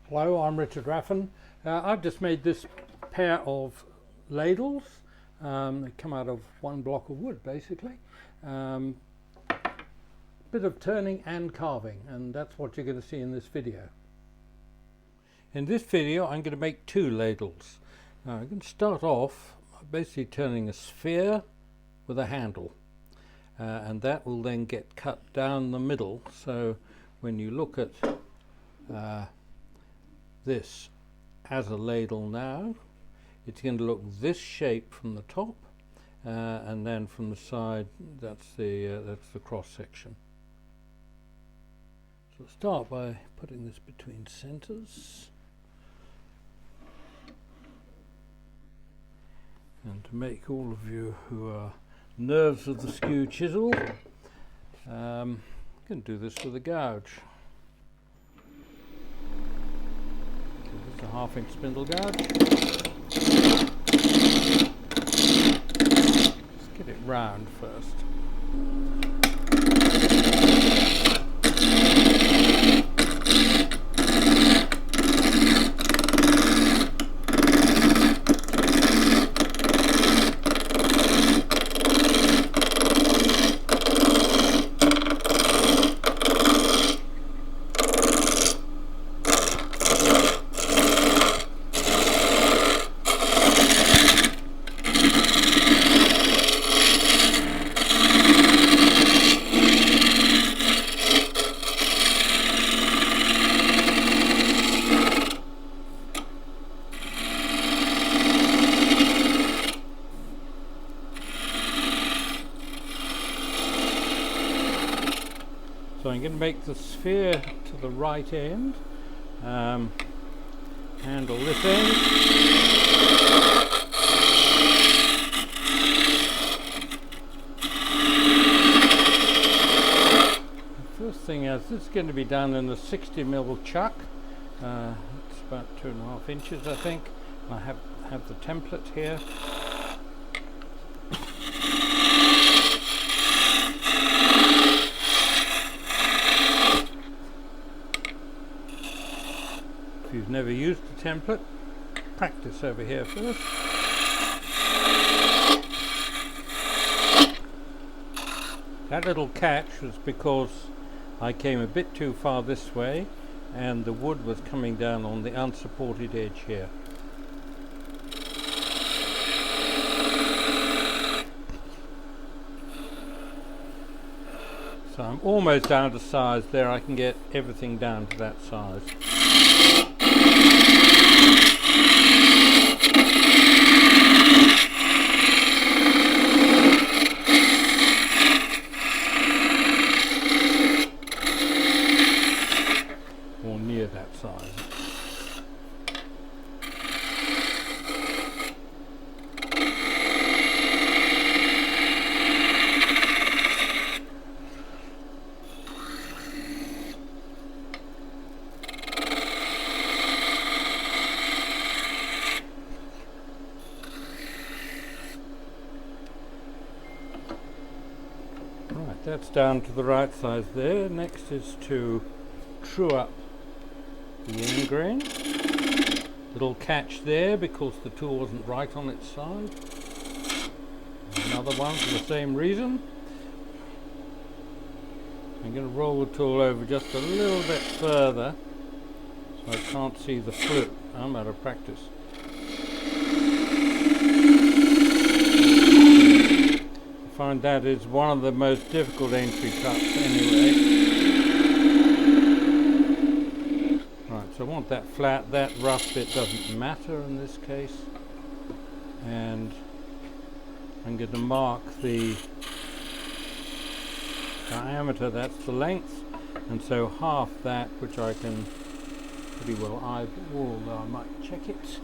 Hello, I'm Richard Raffan. I've just made this pair of ladles. They come out of one block of wood basically. Bit of turning and carving, and that's what you're going to see in this video. In this video I'm going to make two ladles. Now I'm going to start off by basically turning a sphere with a handle, and that will then get cut down the middle, so when you look at this as a ladle now, it's going to look this shape from the top, and then from the side that's the cross section. So I'll start by putting this between centers, and to make all of you who are nerves of the skew chisel, I'm going to do this with a gouge. This is a 1/2 inch spindle gouge. Just get it round first. So I'm going to make the sphere to the right end, handle this end, the first thing is this is going to be done in a 60mm chuck. It's about 2.5 inches I think. I have the template here. If you've never used a template, practice over here first. That little catch was because I came a bit too far this way and the wood was coming down on the unsupported edge here. So I'm almost down to size there. I can get everything down to that size. Or near that size. Right, that's down to the right size there. Next is to true up the end grain. Little catch there because the tool wasn't right on its side. Another one for the same reason. I'm going to roll the tool over just a little bit further so I can't see the flute. I'm out of practice. I find that is one of the most difficult entry cuts anyway. So I want that flat. That rough bit doesn't matter in this case, and I'm going to mark the diameter, that's the length, and so half that, which I can pretty well eyeball, although I might check it.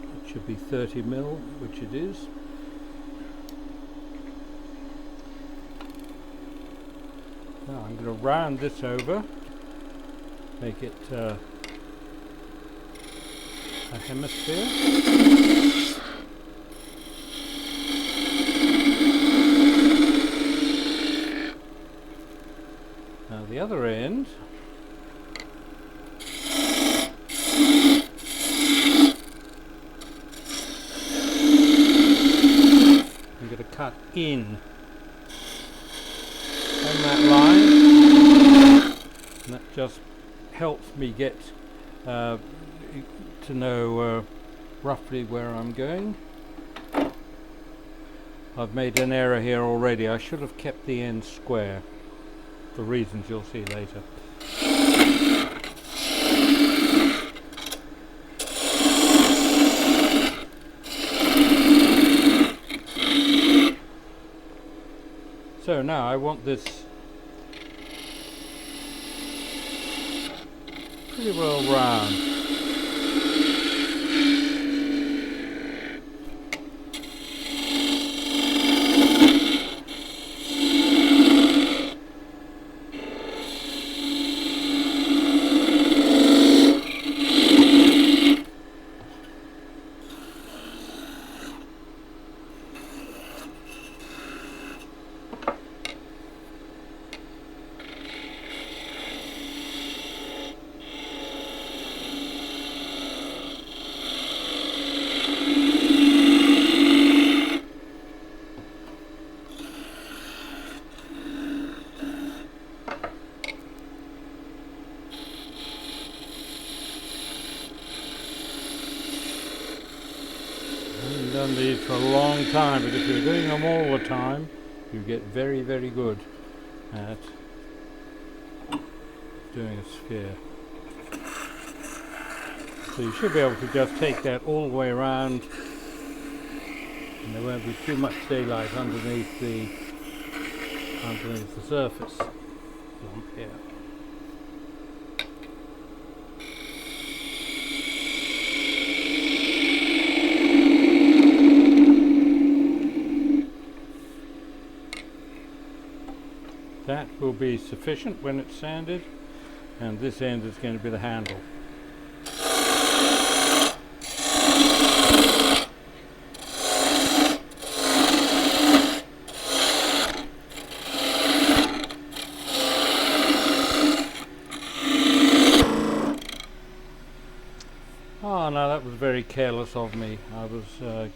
It should be 30mm, which it is. Now I'm going to round this over, make it a hemisphere. Now the other end, in on that line, and that just helps me get to know roughly where I'm going. I've made an error here already. I should have kept the end square for reasons you'll see later. So now I want this pretty well round. Done these for a long time, but if you're doing them all the time, you get very, very good at doing a sphere. So you should be able to just take that all the way around, and there won't be too much daylight underneath the surface lump here. That will be sufficient when it's sanded, and this end is going to be the handle. Oh, no, that was very careless of me. I was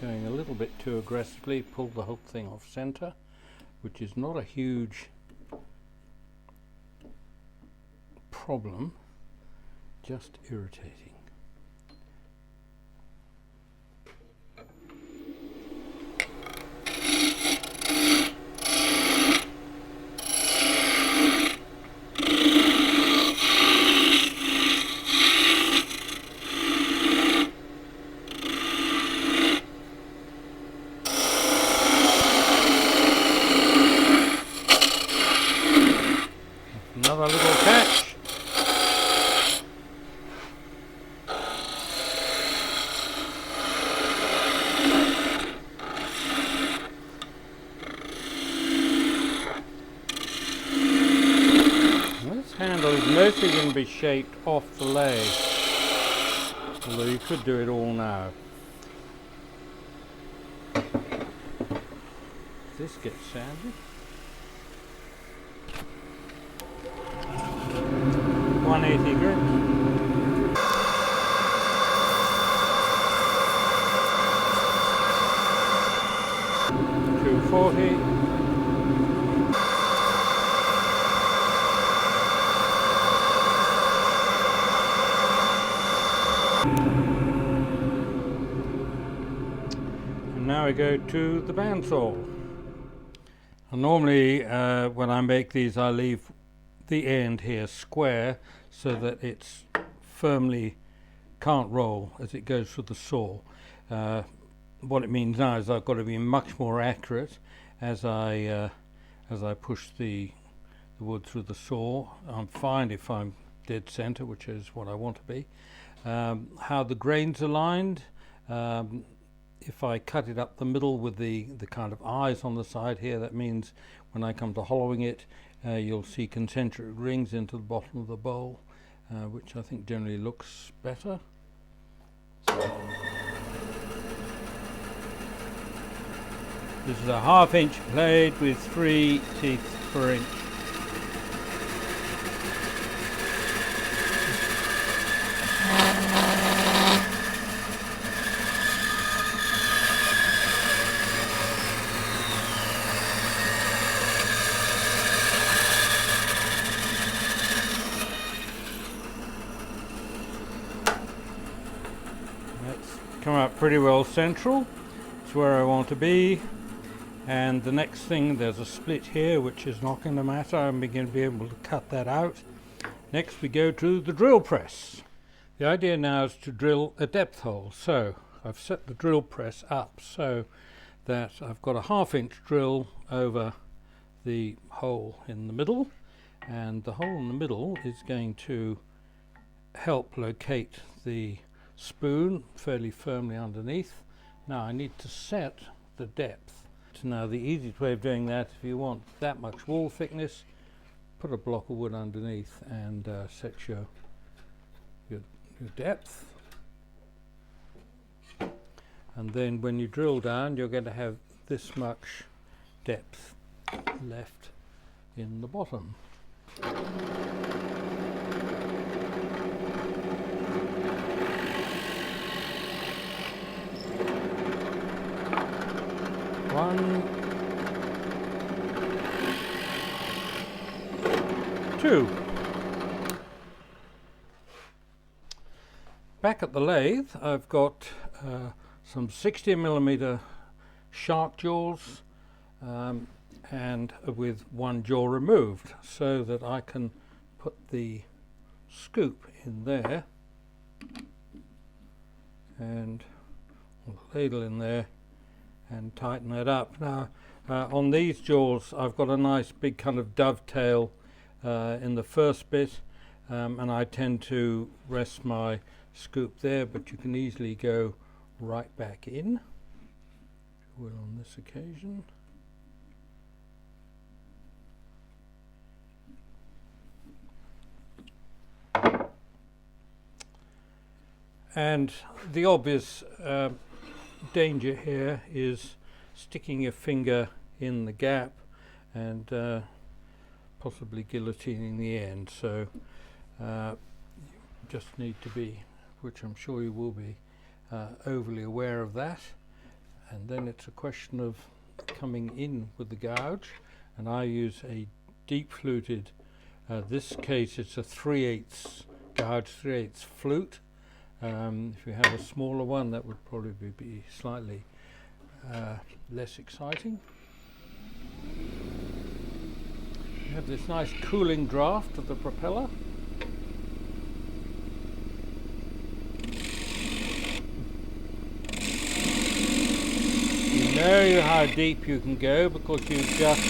going a little bit too aggressively, pulled the whole thing off center, which is not a huge problem, just irritating. Another little catch. Mostly going to be shaped off the lathe, although you could do it all now. This gets sanded. 180 grit. 240. Now we go to the bandsaw. And normally when I make these, I leave the end here square so that it's firmly can't roll as it goes through the saw. What it means now is I've got to be much more accurate as I push the wood through the saw. I'm fine if I'm dead center, which is what I want to be. How the grains are lined. If I cut it up the middle with the kind of eyes on the side here, that means when I come to hollowing it, you'll see concentric rings into the bottom of the bowl, which I think generally looks better. This is a 1/2 inch blade with 3 teeth per inch. come out pretty well central. It's where I want to be. And the next thing, there's a split here which is not going to matter. I'm going to be able to cut that out. Next we go to the drill press. The idea now is to drill a depth hole. So I've set the drill press up so that I've got a 1/2 inch drill over the hole in the middle, and the hole in the middle is going to help locate the spoon fairly firmly underneath. Now I need to set the depth. Now the easiest way of doing that, if you want that much wall thickness, put a block of wood underneath and set your depth. And then when you drill down, you're going to have this much depth left in the bottom. One, two. Back at the lathe, I've got some 60mm shark jaws and with one jaw removed, so that I can put the scoop in there and the ladle in there and tighten that up. Now on these jaws I've got a nice big kind of dovetail in the first bit, and I tend to rest my scoop there, but you can easily go right back in, if you will, on this occasion. And the obvious danger here is sticking your finger in the gap and possibly guillotining the end. So you just need to be, which I'm sure you will be, overly aware of that. And then it's a question of coming in with the gouge, and I use a deep fluted, this case it's a 3/8 gouge, 3/8 flute. If you have a smaller one, that would probably be slightly less exciting. You have this nice cooling draft of the propeller. You know how deep you can go because you've just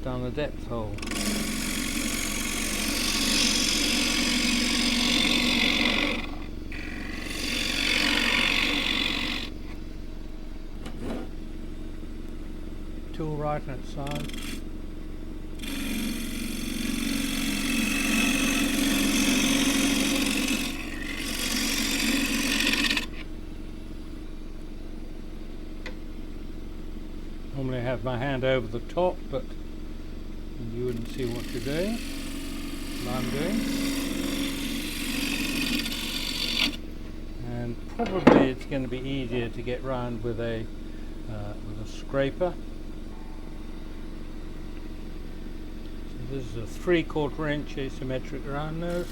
done a depth hole. Tool right on its side. Normally I have my hand over the top, but you wouldn't see what you're doing. What I'm doing. And probably it's going to be easier to get round with a scraper. This is a 3/4 inch asymmetric round nose.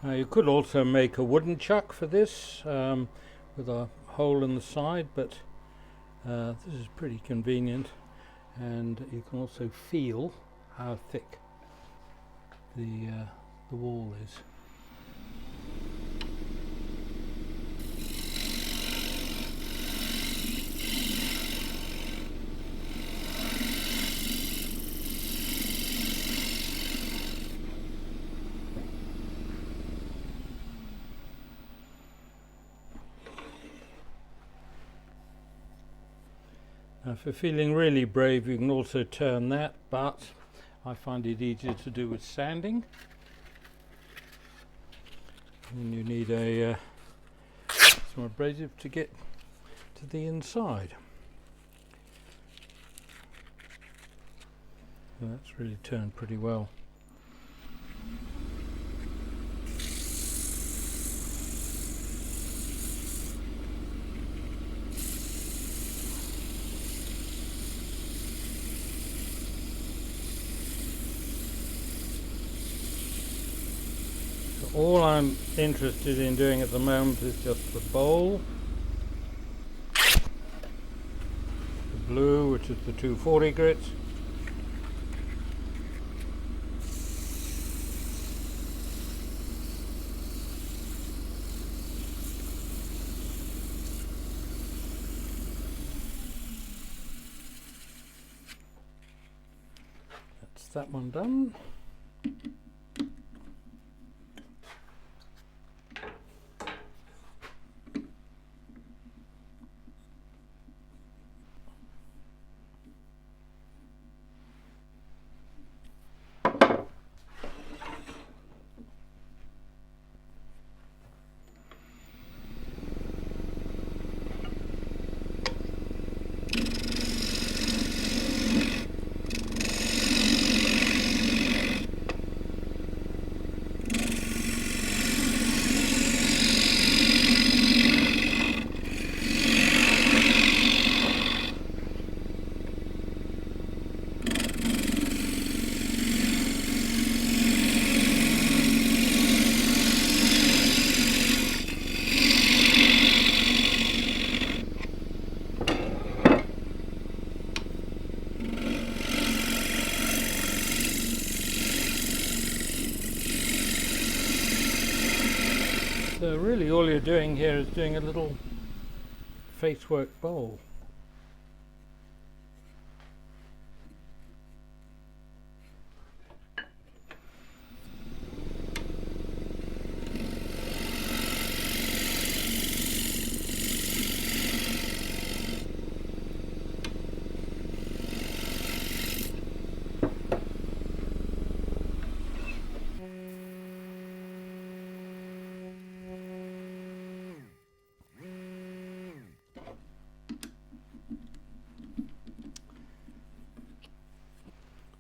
You could also make a wooden chuck for this with a hole in the side, but this is pretty convenient, and you can also feel how thick the wall is. If you're feeling really brave, you can also turn that, but I find it easier to do with sanding. And you need a some abrasive to get to the inside. And that's really turned pretty well. All I'm interested in doing at the moment is just the bowl, the blue, which is the 240 grits, that's that one done. So really all you're doing here is doing a little facework bowl.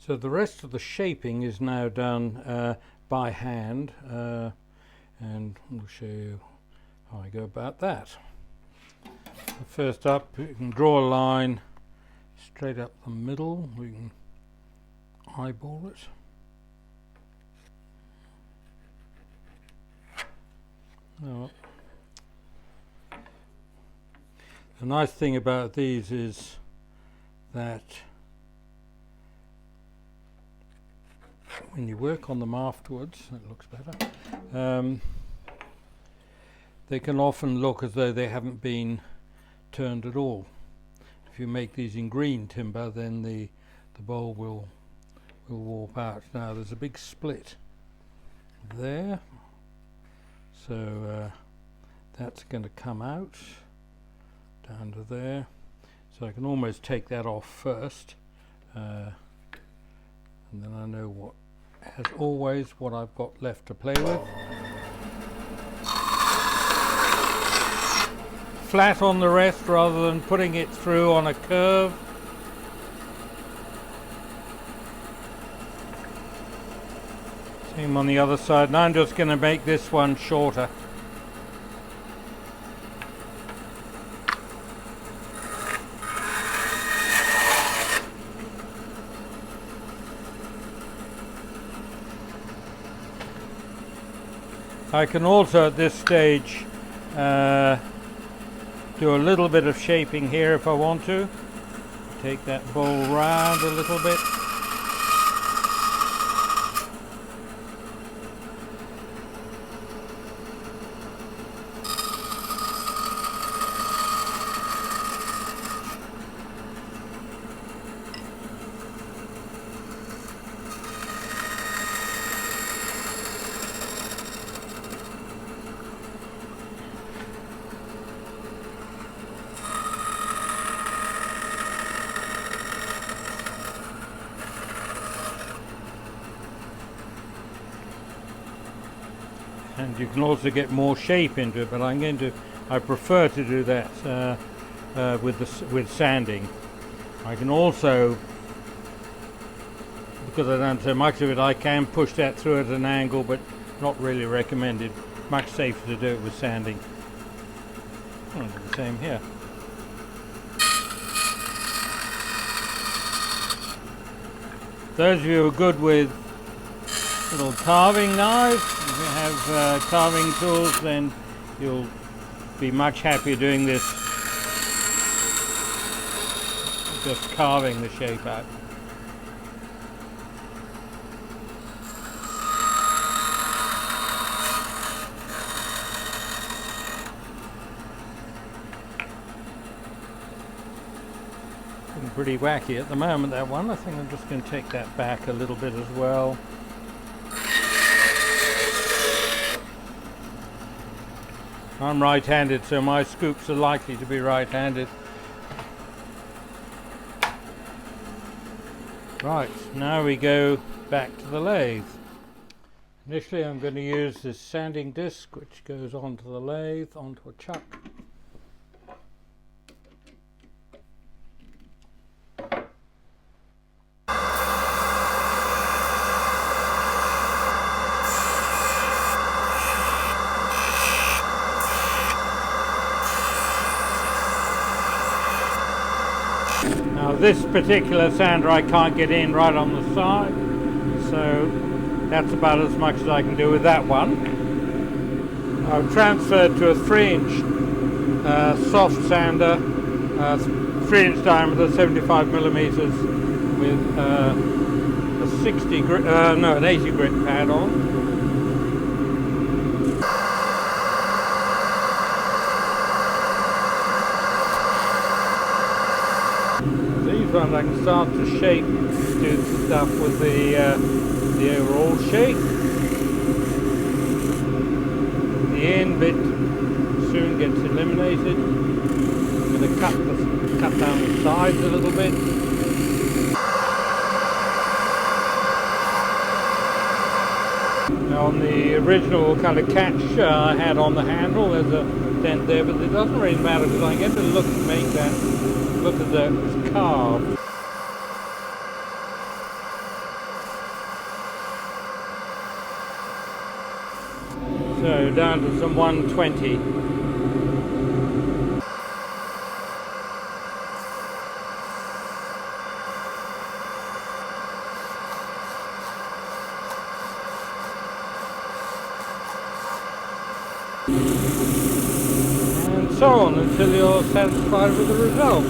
So the rest of the shaping is now done by hand, and I'll show you how I go about that. First up, you can draw a line straight up the middle. We can eyeball it. Now, the nice thing about these is that when you work on them afterwards, it looks better, they can often look as though they haven't been turned at all. If you make these in green timber, then the bowl will warp out. Now there's a big split there, so that's going to come out down to there. So I can almost take that off first, and then I know what, as always, what I've got left to play with. Flat on the rest rather than putting it through on a curve. Same on the other side. Now I'm just going to make this one shorter. I can also at this stage do a little bit of shaping here if I want to. Take that bowl round a little bit. and you can also get more shape into it, but I prefer to do that with sanding. I can also, because I don't so much of it, I can push that through at an angle, but not really recommended. Much safer to do it with sanding. I'll do the same here. Those of you who are good with little carving knives, if you have carving tools, then you'll be much happier doing this, just carving the shape out. Pretty wacky at the moment, that one. I think I'm just going to take that back a little bit as well. I'm right-handed, so my scoops are likely to be right-handed. Right, now we go back to the lathe. Initially I'm going to use this sanding disc, which goes onto the lathe, onto a chuck. Now this particular sander I can't get in right on the side, so that's about as much as I can do with that one. I've transferred to a 3-inch soft sander, 3-inch diameter, 75 millimeters, with an 80 grit pad on. These ones I can start to shape, do stuff with the overall shape. The end bit soon gets eliminated. I'm going to cut down the sides a little bit. Now on the original kind of catch I had on the handle, there's a dent there, but it doesn't really matter because I get to make that look as though it was carved. So down to some 120. And so on until you're satisfied with the result.